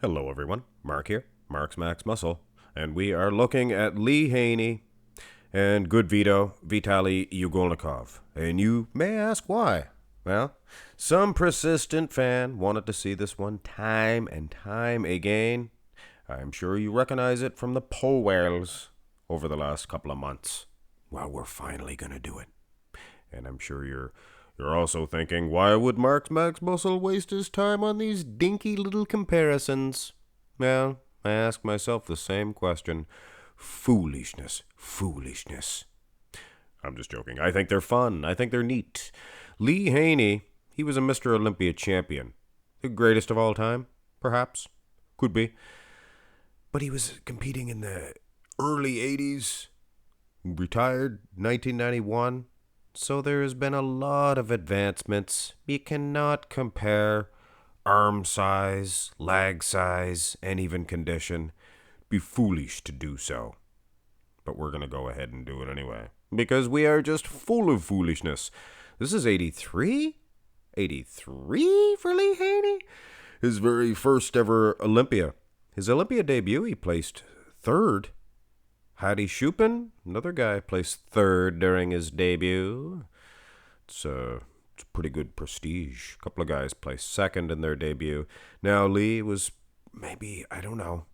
Hello, everyone. Mark here, Mark's Max Muscle, and we are looking at Lee Haney and good Vito, Vitalii Ugolnikov. And you may ask why. Well, some persistent fan wanted to see this one time and time again. I'm sure you recognize it from the polls over the last couple of months. Well, we're finally going to do it. And I'm sure you're also thinking, why would Mark's Max Muscle waste his time on these dinky little comparisons? Well, I ask myself the same question. Foolishness. I'm just joking. I think they're fun. I think they're neat. Lee Haney, he was a Mr. Olympia champion. The greatest of all time, perhaps. Could be. But he was competing in the early 80s. Retired 1991. So there has been a lot of advancements. You cannot compare arm size, leg size, and even condition. Be foolish to do so. But we're going to go ahead and do it anyway. Because we are just full of foolishness. This is 83? 83 for Lee Haney? His very first ever Olympia. His Olympia debut, he placed third. Haney Shupin, another guy, placed third during his debut. It's pretty good prestige. A couple of guys placed second in their debut. Now, Lee was maybe, I don't know,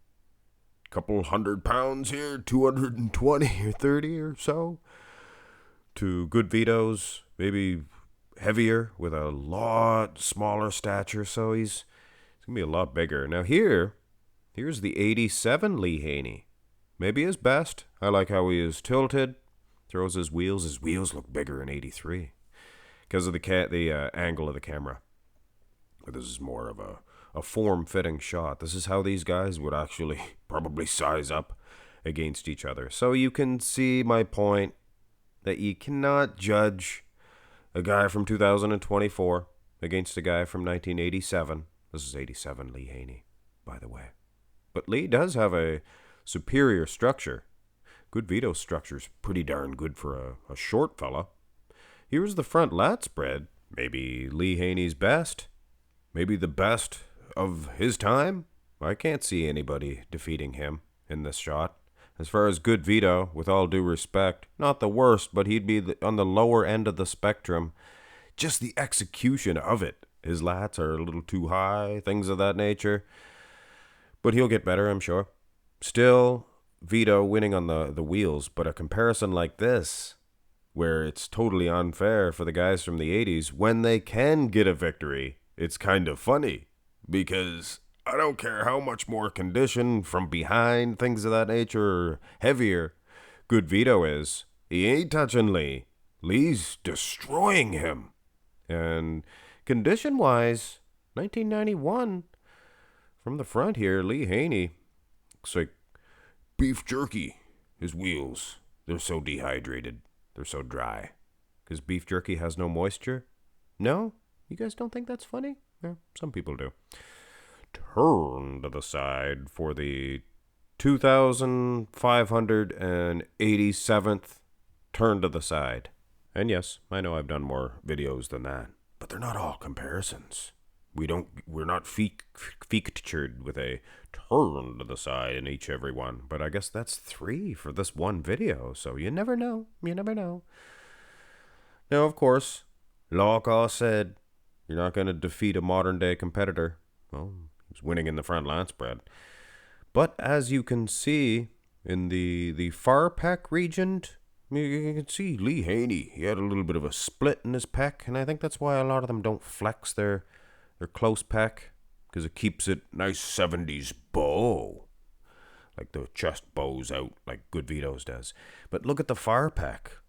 a couple 100 pounds here, 220 or 30 or so. To good Vito's, maybe heavier with a lot smaller stature, so he's going to be a lot bigger. Now, here's the 87 Lee Haney. Maybe his best. I like how he is tilted, throws his wheels. His wheels look bigger in 83 because of the angle of the camera. This is more of a form-fitting shot. This is how these guys would actually probably size up against each other. So you can see my point that you cannot judge a guy from 2024 against a guy from 1987. This is 87 Lee Haney, by the way. But Lee does have a superior structure. Good Vito's structure's pretty darn good for a short fella. Here's the front lat spread. Maybe Lee Haney's best. Maybe the best of his time. I can't see anybody defeating him in this shot. As far as good Vito, with all due respect, not the worst, but he'd be on the lower end of the spectrum. Just the execution of it. His lats are a little too high, things of that nature. But he'll get better, I'm sure. Still, Vito winning on the wheels, but a comparison like this, where it's totally unfair for the guys from the 80s, when they can get a victory, it's kind of funny. Because I don't care how much more condition from behind, things of that nature, or heavier, good Vito is. He ain't touching Lee. Lee's destroying him. And condition-wise, 1991, from the front here, Lee Haney, looks like beef jerky. His wheels, they're so dehydrated. They're so dry. Because beef jerky has no moisture? No? You guys don't think that's funny? Yeah, some people do. Turn to the side for the 2,587th turn to the side. And yes, I know I've done more videos than that. But they're not all comparisons. We're not featured with a turn to the side in every one. But I guess that's 3 for this one video. So you never know. Now, of course, Lawcall said you're not going to defeat a modern day competitor. Well, he was winning in the front lat spread. But as you can see in the far pec region, you can see Lee Haney. He had a little bit of a split in his pec. And I think that's why a lot of them don't flex their close pec, because it keeps it nice 70s bow, like the chest bows out like good Vito's does. But look at the far pec.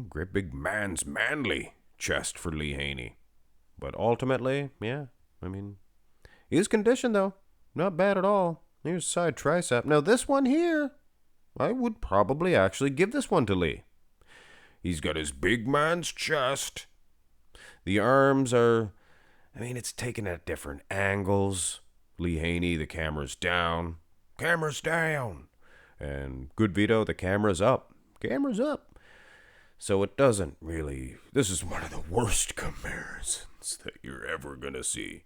Great big manly chest for Lee Haney. But ultimately, yeah, I mean, his condition though, not bad at all. Here's side tricep. Now this one here, I would probably actually give this one to Lee. He's got his big man's chest. The arms are, I mean, it's taken at different angles. Lee Haney, the camera's down. Camera's down. And good Vito, the camera's up. Camera's up. So it doesn't really, this is one of the worst comparisons that you're ever going to see.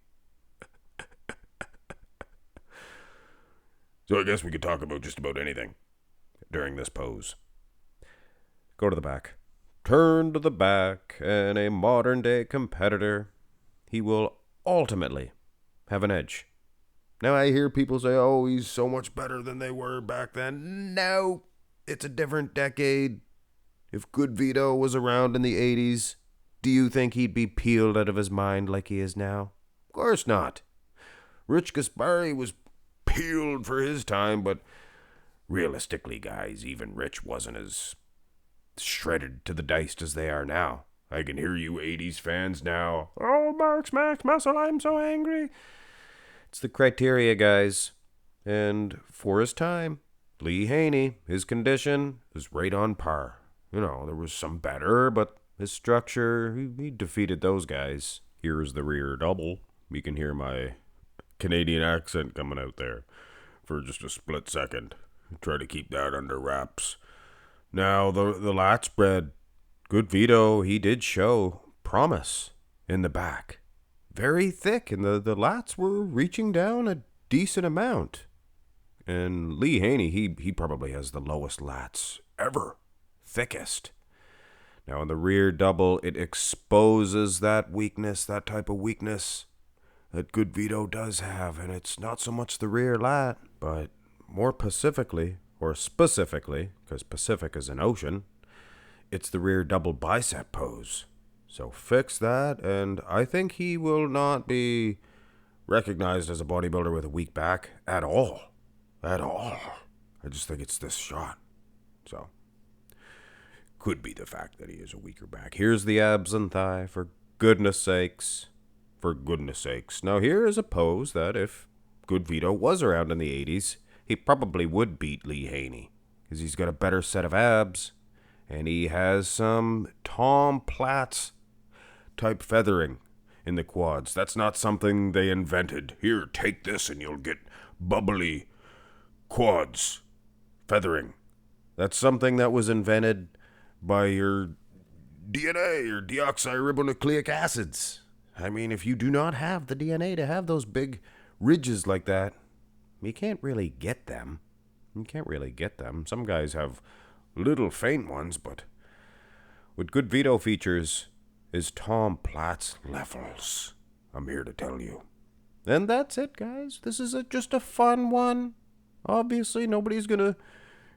So I guess we could talk about just about anything during this pose. Go to the back. Turn to the back, and a modern-day competitor, he will ultimately have an edge. Now I hear people say, oh, he's so much better than they were back then. No, it's a different decade. If good Vito was around in the 80s, do you think he'd be peeled out of his mind like he is now? Of course not. Rich Gaspari was peeled for his time, but realistically, guys, even Rich wasn't as shredded to the dice as they are now. I can hear you 80s fans now. Oh, Max Muscle, I'm so angry. It's the criteria, guys. And for his time, Lee Haney, his condition is right on par. You know, there was some better, but his structure, he defeated those guys. Here's the rear double. You can hear my Canadian accent coming out there for just a split second. Try to keep that under wraps. Now, the lat spread. Good Vito, he did show promise in the back. Very thick, and the lats were reaching down a decent amount. And Lee Haney, he probably has the lowest lats ever. Thickest. Now, in the rear double, it exposes that weakness, that type of weakness that good Vito does have. And it's not so much the rear lat, but more specifically, because Pacific is an ocean, it's the rear double bicep pose. So fix that, and I think he will not be recognized as a bodybuilder with a weak back at all. At all. I just think it's this shot. So, could be the fact that he is a weaker back. Here's the abs and thigh, for goodness sakes. For goodness sakes. Now here is a pose that if good Vito was around in the 80s, he probably would beat Lee Haney, because he's got a better set of abs, and he has some Tom Platz type feathering in the quads. That's not something they invented. Here, take this and you'll get bubbly quads feathering. That's something that was invented by your DNA, your deoxyribonucleic acids. I mean, if you do not have the DNA to have those big ridges like that, you can't really get them. Some guys have little faint ones, but what good Vito features is Tom Platz levels. I'm here to tell you. And that's it, guys. This is just a fun one. Obviously, nobody's gonna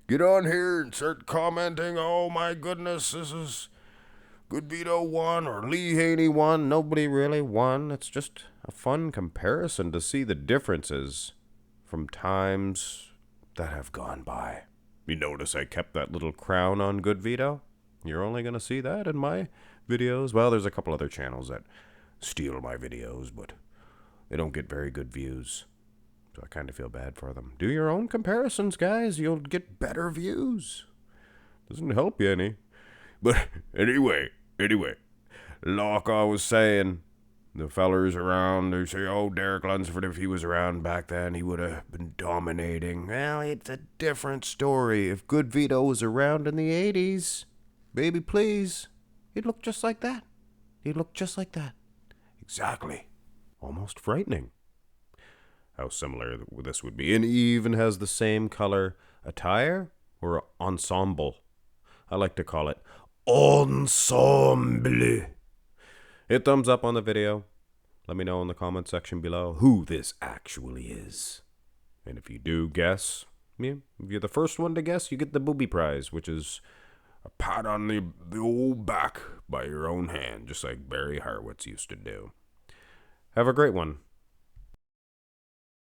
get on here and start commenting, oh my goodness, this is good Vito won or Lee Haney won. Nobody really won. It's just a fun comparison to see the differences from times that have gone by. You notice I kept that little crown on good Vito? You're only going to see that in my videos. Well, there's a couple other channels that steal my videos, but they don't get very good views. So I kind of feel bad for them. Do your own comparisons, guys. You'll get better views. Doesn't help you any. But anyway, like I was saying, the fellers around, they say, oh, Derek Lunsford, if he was around back then, he would have been dominating. Well, it's a different story. If good Vito was around in the 80s, baby, please, he'd look just like that. Exactly. Almost frightening how similar this would be. And he even has the same color attire or ensemble. I like to call it ensemble. Hit thumbs up on the video. Let me know in the comment section below who this actually is. And if you do guess, if you're the first one to guess, you get the booby prize, which is a pat on the old back by your own hand, just like Barry Harwitz used to do. Have a great one.